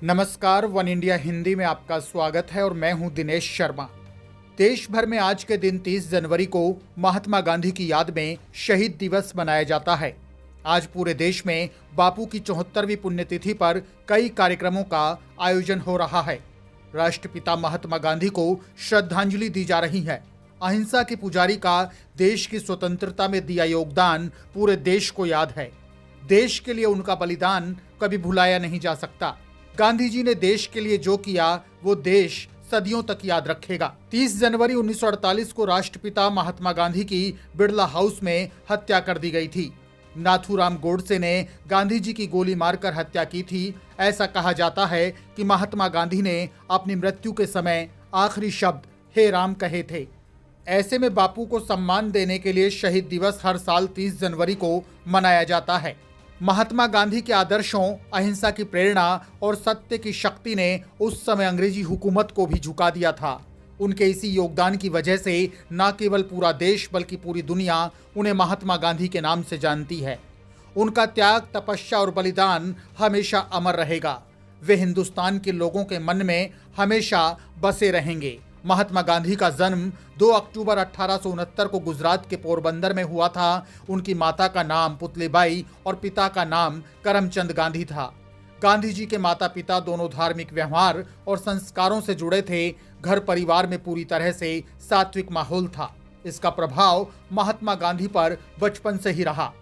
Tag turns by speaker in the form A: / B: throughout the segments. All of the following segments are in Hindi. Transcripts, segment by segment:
A: नमस्कार, वन इंडिया हिंदी में आपका स्वागत है और मैं हूं दिनेश शर्मा। देश भर में आज के दिन 30 जनवरी को महात्मा गांधी की याद में शहीद दिवस मनाया जाता है। आज पूरे देश में बापू की 74वीं पुण्यतिथि पर कई कार्यक्रमों का आयोजन हो रहा है। राष्ट्रपिता महात्मा गांधी को श्रद्धांजलि दी जा रही है। अहिंसा के पुजारी का देश की स्वतंत्रता में दिया योगदान पूरे देश को याद है। देश के लिए उनका बलिदान कभी भुलाया नहीं जा सकता। गांधी जी ने देश के लिए जो किया वो देश सदियों तक याद रखेगा। 30 जनवरी 1948 को राष्ट्रपिता महात्मा गांधी की बिड़ला हाउस में हत्या कर दी गई थी। नाथूराम गोडसे ने गांधी जी की गोली मारकर हत्या की थी। ऐसा कहा जाता है कि महात्मा गांधी ने अपनी मृत्यु के समय आखिरी शब्द हे राम कहे थे। ऐसे में बापू को सम्मान देने के लिए शहीद दिवस हर साल 30 जनवरी को मनाया जाता है। महात्मा गांधी के आदर्शों, अहिंसा की प्रेरणा और सत्य की शक्ति ने उस समय अंग्रेजी हुकूमत को भी झुका दिया था। उनके इसी योगदान की वजह से न केवल पूरा देश बल्कि पूरी दुनिया उन्हें महात्मा गांधी के नाम से जानती है। उनका त्याग, तपस्या और बलिदान हमेशा अमर रहेगा। वे हिंदुस्तान के लोगों के मन में हमेशा बसे रहेंगे। महात्मा गांधी का जन्म 2 अक्टूबर 1869 को गुजरात के पोरबंदर में हुआ था। उनकी माता का नाम पुतलीबाई और पिता का नाम करमचंद गांधी था। गांधी जी के माता पिता दोनों धार्मिक व्यवहार और संस्कारों से जुड़े थे। घर परिवार में पूरी तरह से सात्विक माहौल था। इसका प्रभाव महात्मा गांधी पर बचपन से ही रहा।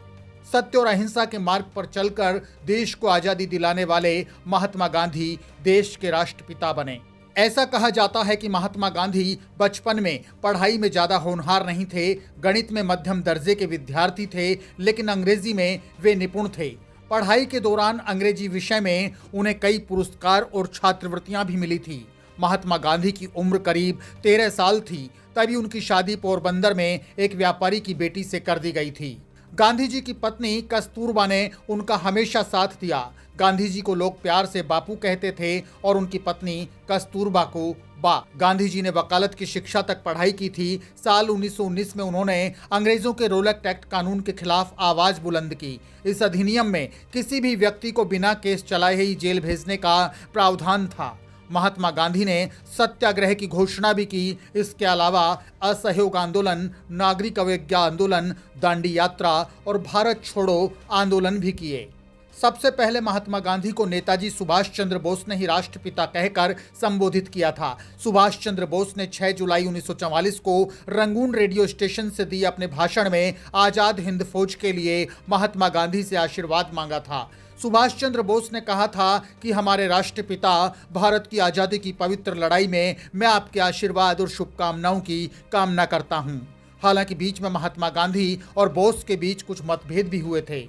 A: सत्य और अहिंसा के मार्ग पर चलकर देश को आजादी दिलाने वाले महात्मा गांधी देश के राष्ट्रपिता बने। ऐसा कहा जाता है कि महात्मा गांधी बचपन में पढ़ाई में ज्यादा होनहार नहीं थे। गणित में मध्यम दर्जे के विद्यार्थी थे, लेकिन अंग्रेजी में वे निपुण थे। पढ़ाई के दौरान अंग्रेजी विषय में उन्हें कई पुरस्कार और छात्रवृत्तियां भी मिली थी। महात्मा गांधी की उम्र करीब 13 साल थी, तभी उनकी शादी पोरबंदर में एक व्यापारी की बेटी से कर दी गई थी। गांधी जी की पत्नी कस्तूरबा ने उनका हमेशा साथ दिया। गांधी जी को लोग प्यार से बापू कहते थे और उनकी पत्नी कस्तूरबा को बा। गांधी जी ने वकालत की शिक्षा तक पढ़ाई की थी। साल 1919 में उन्होंने अंग्रेजों के रोलैक्ट एक्ट कानून के खिलाफ आवाज बुलंद की। इस अधिनियम में किसी भी व्यक्ति को बिना केस चलाए ही जेल भेजने का प्रावधान था। महात्मा गांधी ने सत्याग्रह की घोषणा भी की। इसके अलावा असहयोग आंदोलन, नागरिक अवज्ञा आंदोलन, दांडी यात्रा और भारत छोड़ो आंदोलन भी किए। सबसे पहले महात्मा गांधी को नेताजी सुभाष चंद्र बोस ने ही राष्ट्रपिता कहकर संबोधित किया था। सुभाष चंद्र बोस ने 6 जुलाई 1944 को रंगून रेडियो स्टेशन से दिए अपने भाषण में आजाद हिंद फौज के लिए महात्मा गांधी से आशीर्वाद मांगा था। सुभाष चंद्र बोस ने कहा था कि हमारे राष्ट्रपिता भारत की आजादी की पवित्र लड़ाई में मैं आपके आशीर्वाद और शुभकामनाओं की कामना करता हूं। हालांकि बीच में महात्मा गांधी और बोस के बीच कुछ मतभेद भी हुए थे।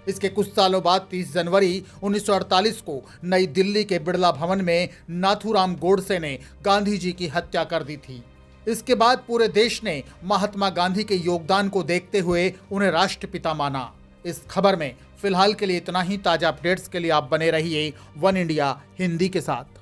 A: इसके कुछ सालों बाद 30 जनवरी 1948 को नई दिल्ली के बिड़ला भवन में नाथूराम गोडसे ने गांधी जी की हत्या कर दी थी। इसके बाद पूरे देश ने महात्मा गांधी के योगदान को देखते हुए उन्हें राष्ट्रपिता माना। इस खबर में फिलहाल के लिए इतना ही। ताजा अपडेट्स के लिए आप बने रहिए वन इंडिया हिंदी के साथ।